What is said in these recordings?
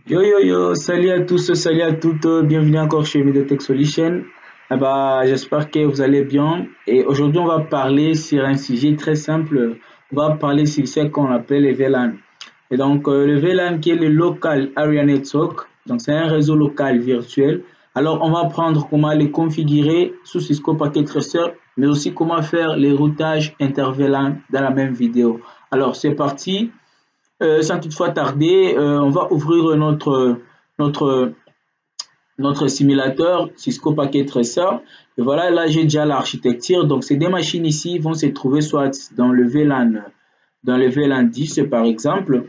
Yo yo yo, salut à tous, salut à toutes, bienvenue encore chez Mediatek Solution. J'espère que vous allez bien. Et aujourd'hui, on va parler sur un sujet très simple. On va parler sur ce qu'on appelle les VLAN. Et donc, le VLAN qui est le Local Area Network, donc c'est un réseau local virtuel. Alors, on va apprendre comment les configurer sous Cisco Packet Tracer, mais aussi comment faire les routages inter-VLAN dans la même vidéo. Alors, c'est parti. Sans toutefois tarder, on va ouvrir notre, notre simulateur Cisco Packet Tracer. Et voilà, là j'ai déjà l'architecture. Donc ces deux machines ici vont se trouver soit dans le VLAN 10 par exemple,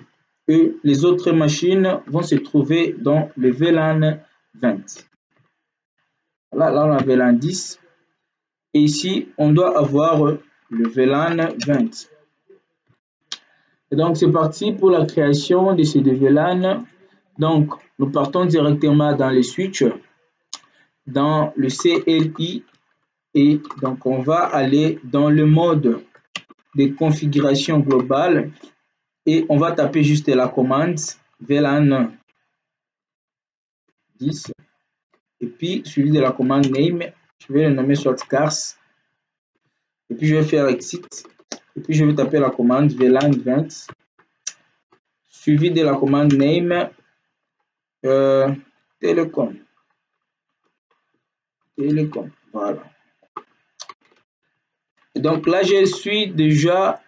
et les autres machines vont se trouver dans le VLAN 20. Voilà, là on a VLAN 10 et ici on doit avoir le VLAN 20. Et donc c'est parti pour la création de ces deux VLAN. Donc nous partons directement dans les switches, dans le CLI, et donc on va aller dans le mode de configuration globale et on va taper juste la commande VLAN 10 et puis suivi de la commande name. Je vais le nommer soit cars et puis je vais faire exit et puis je vais taper la commande VLAN 20 suivi de la commande name Télécom. Voilà. Donc là, j'ai déjà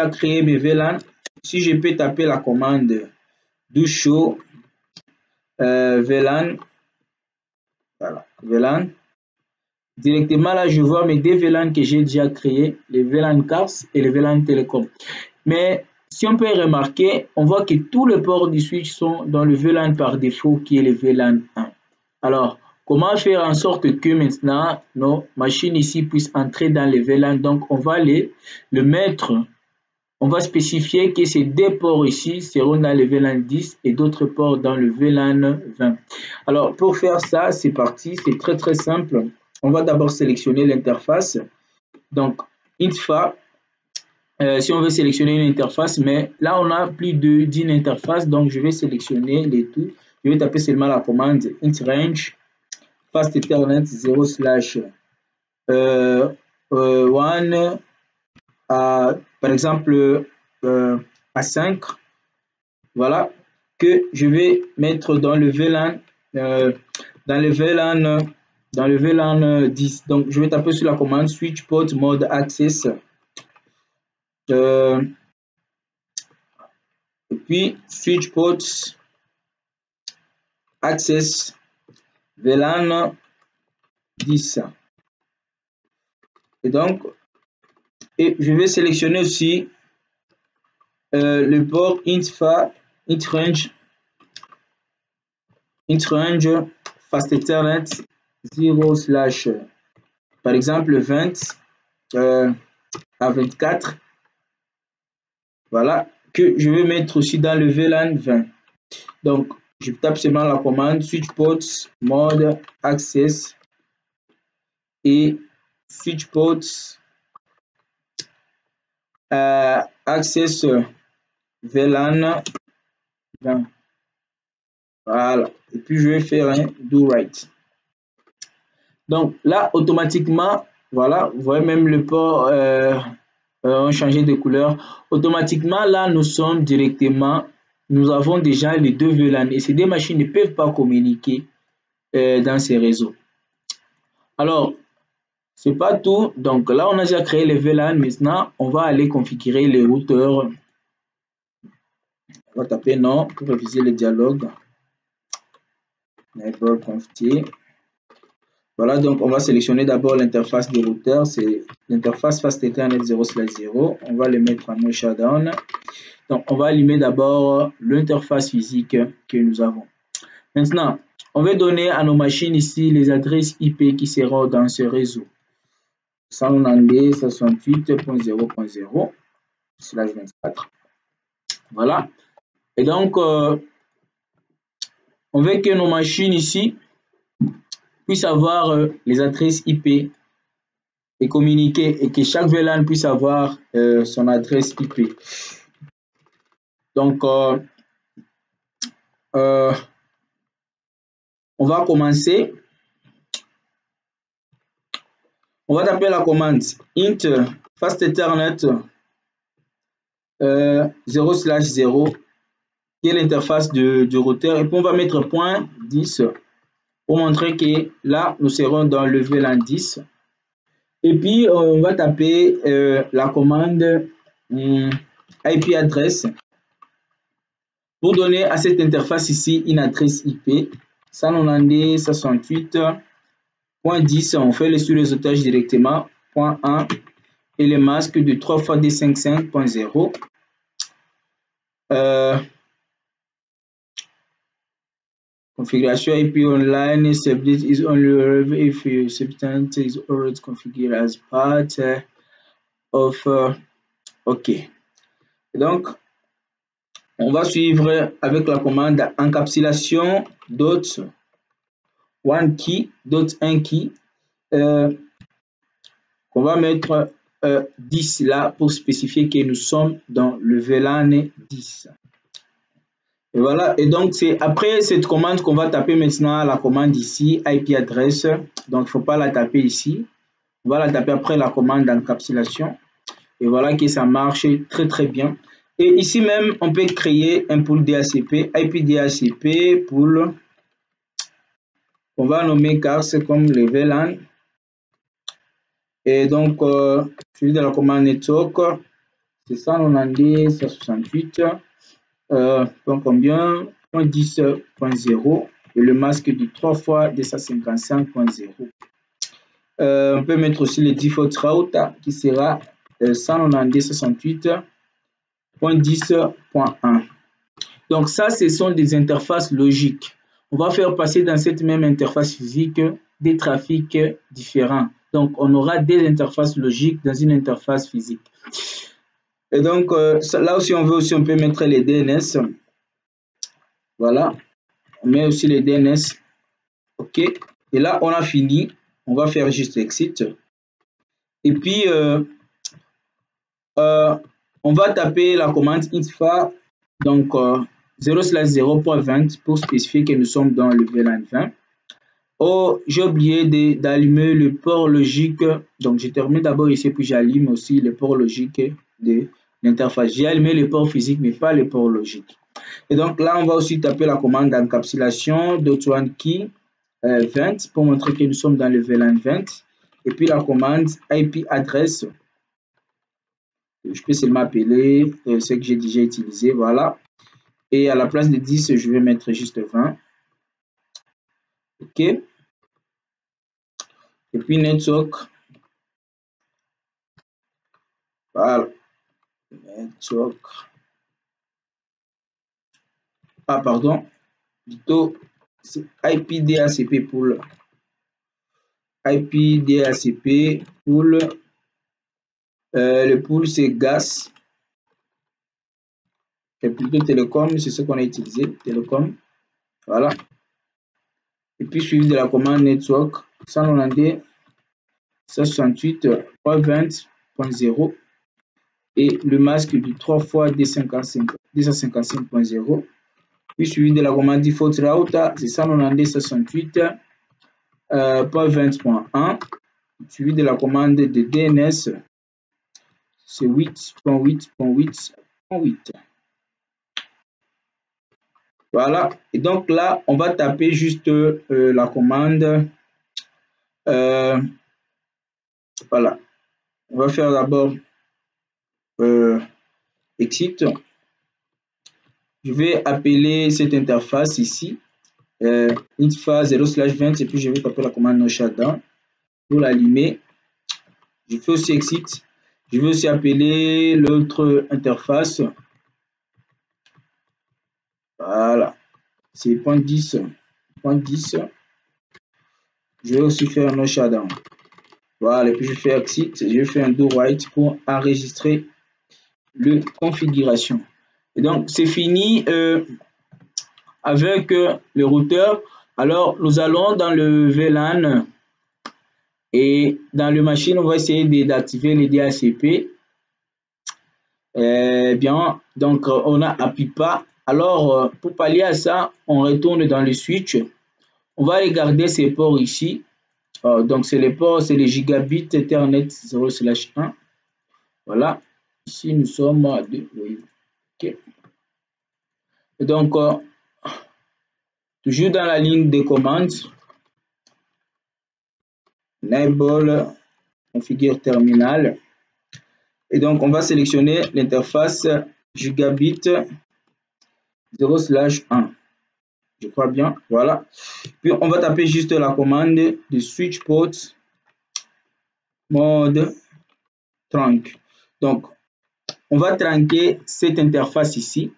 créé mes VLAN. Si je peux taper la commande do show VLAN, voilà, VLAN. Directement là, je vois mes deux VLAN que j'ai déjà créés, les VLAN cars et les VLAN télécom. Mais si on peut remarquer, on voit que tous les ports du switch sont dans le VLAN par défaut qui est le VLAN 1. Alors, comment faire en sorte que maintenant nos machines ici puissent entrer dans les VLAN? Donc, on va le mettre, on va spécifier que ces deux ports ici seront dans le VLAN 10 et d'autres ports dans le VLAN 20. Alors, pour faire ça, c'est parti, c'est très simple. On va d'abord sélectionner l'interface. Donc, INTFA, si on veut sélectionner une interface, mais là, on a plus d'une interface, donc je vais sélectionner les tout. Je vais taper seulement la commande intrange fast ethernet 0 slash 1 par exemple à 5, voilà, que je vais mettre dans le VLAN dans le VLAN 10. Donc je vais taper sur la commande switch port mode access et puis switch port access VLAN 10. Et donc je vais sélectionner aussi le port intrange fast ethernet 0 slash par exemple 20 à 24, voilà, que je vais mettre aussi dans le VLAN 20. Donc je tape seulement la commande switch ports mode access et switch ports access VLAN 20. Voilà, et puis je vais faire un do write. Donc là, automatiquement, voilà, vous voyez même le port ont changé de couleur. Automatiquement, là, nous avons déjà les deux VLAN et ces deux machines ne peuvent pas communiquer dans ces réseaux. Alors, c'est pas tout. Donc là, on a déjà créé les VLAN. Maintenant, on va aller configurer les routeurs. On va taper non pour réviser le dialogue. Network conf-t. Voilà, donc on va sélectionner d'abord l'interface du routeur, c'est l'interface Fast Ethernet 0/0. On va le mettre en mode shutdown. Donc on va allumer d'abord l'interface physique que nous avons. Maintenant, on va donner à nos machines ici les adresses IP qui seront dans ce réseau. 192.68.0.0/24. Voilà. Et donc, on veut que nos machines ici puissent avoir les adresses IP et communiquer et que chaque VLAN puisse avoir son adresse IP. Donc, on va commencer. On va taper la commande int fast ethernet 0/0 qui est l'interface du routeur, et puis on va mettre point 10 pour montrer que là nous serons dans le VLAN 10. Et puis on va taper la commande IP adresse pour donner à cette interface ici une adresse IP 192.168.10. On fait sur les otages directement, point 1 et le masque de 3xD55.0. Configuration IP online subnet is only available if your subnet is already configured as part of OK. Donc on va suivre avec la commande encapsulation dot one key dot un key qu'on va mettre 10 là pour spécifier que nous sommes dans le VLAN 10. Et voilà, et donc c'est après cette commande qu'on va taper maintenant la commande ici, IP adresse. Donc il ne faut pas la taper ici, on va la taper après la commande d'encapsulation. Et voilà que ça marche très bien. Et ici même, on peut créer un pool DHCP, IP DHCP pool. On va nommer cars comme le VLAN. Et donc, celui de la commande network, c'est 192.168. Donc combien? 10.0 et le masque du 3 fois 255.0. On peut mettre aussi le default route qui sera 192.168.10.1. Donc ça, ce sont des interfaces logiques. On va faire passer dans cette même interface physique des trafics différents. Donc on aura des interfaces logiques dans une interface physique. Et donc là aussi on veut aussi, on peut mettre les DNS. Voilà, on met aussi les DNS. OK, et là on a fini. On va faire juste exit. Et puis on va taper la commande intfa, donc 0/0.20 pour spécifier que nous sommes dans le VLAN 20. Oh, j'ai oublié d'allumer le port logique. Donc je termine d'abord ici, puis j'allume aussi le port logique de l'interface. J'ai allumé le port physique, mais pas le port logique. Et donc là, on va aussi taper la commande d'encapsulation .1key 20 pour montrer que nous sommes dans le VLAN 20. Et puis la commande IP adresse. Je peux seulement appeler ce que j'ai déjà utilisé. Voilà. Et à la place de 10, je vais mettre juste 20. OK. Et puis network. Voilà. Network. Ah, pardon. Plutôt, c'est IP DHCP pool. IP DHCP pool. Le pool, c'est GAS. C'est plutôt télécom, c'est ce qu'on a utilisé. Télécom. Voilà. Et puis suivi de la commande network 192.168.20.0 et le masque du 3 fois 255.0. Puis suivi de la commande default route, c'est 192.168.20.1. Suivi de la commande de DNS, c'est 8.8.8.8. Voilà, et donc là, on va taper juste la commande. Voilà, on va faire d'abord exit. Je vais appeler cette interface ici, intfa 0/20, et puis je vais taper la commande no shutdown pour l'allumer. Je fais aussi exit. Je vais aussi appeler l'autre interface. Voilà, c'est point 10. Je vais aussi faire un no shutdown. Voilà, et puis je fais exit. Je fais un do write pour enregistrer le configuration. Et donc c'est fini avec le routeur. Alors nous allons dans le VLAN et dans le machine on va essayer d'activer les DHCP. Bien, donc on a APIPA Alors, pour pallier à ça, on retourne dans le switch. On va regarder ces ports ici. Donc, c'est les ports, c'est les gigabits Ethernet 0/1. Voilà. Ici, nous sommes à 2. Oui. OK. Et donc, toujours dans la ligne de commande, enable, configure terminal. Et donc, on va sélectionner l'interface gigabit 0/1. Je crois bien. Voilà. Puis, on va taper juste la commande de switch port mode trunk. Donc, on va trunker cette interface ici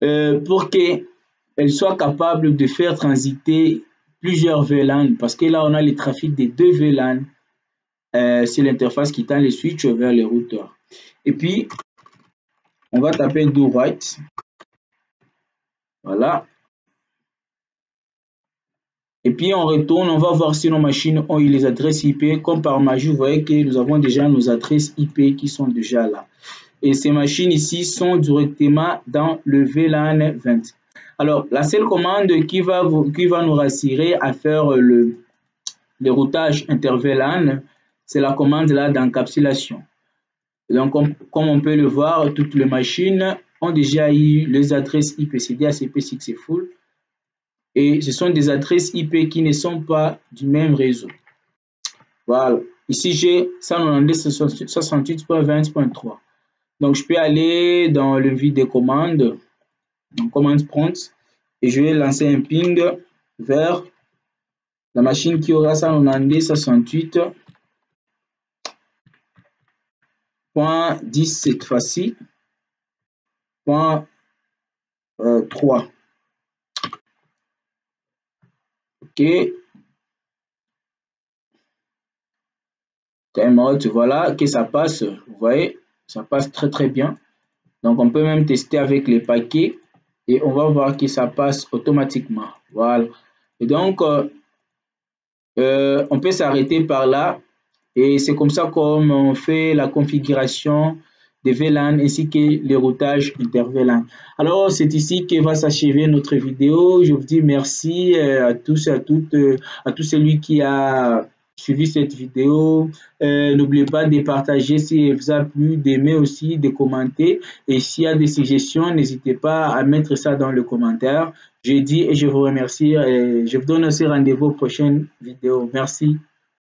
pour qu'elle soit capable de faire transiter plusieurs VLAN, parce que là, on a le trafic des 2 VLAN. C'est l'interface qui tend les switches vers les routeurs. Et puis, on va taper do write. Voilà. Et puis, on retourne, on va voir si nos machines ont eu les adresses IP. Comme par magie, vous voyez que nous avons déjà nos adresses IP qui sont déjà là. Et ces machines ici sont directement dans le VLAN 20. Alors, la seule commande qui va nous rassurer à faire le routage inter-VLAN, c'est la commande là d'encapsulation. Donc, comme on peut le voir, toutes les machines ont déjà eu les adresses IP CD, ACP, successful. Et ce sont des adresses IP qui ne sont pas du même réseau. Voilà. Ici, j'ai 192.68.20.3. Donc, je peux aller dans le vide des commandes, dans command prompt, et je vais lancer un ping vers la machine qui aura 192.68.10 cette fois-ci, .3. OK. Timeout, voilà que ça passe. Vous voyez, ça passe très très bien. Donc, on peut même tester avec les paquets et on va voir que ça passe automatiquement. Voilà. Et donc, on peut s'arrêter par là. Et c'est comme ça qu'on fait la configuration des VLAN ainsi que les routages inter-VLAN. Alors, c'est ici que va s'achever notre vidéo. Je vous dis merci à tous et à toutes, à tout celui qui a suivi cette vidéo. N'oubliez pas de partager si elle vous a plu, d'aimer aussi, de commenter. Et s'il y a des suggestions, n'hésitez pas à mettre ça dans le commentaire. Je dis et je vous remercie. Et je vous donne aussi rendez-vous aux prochaines vidéos. Merci.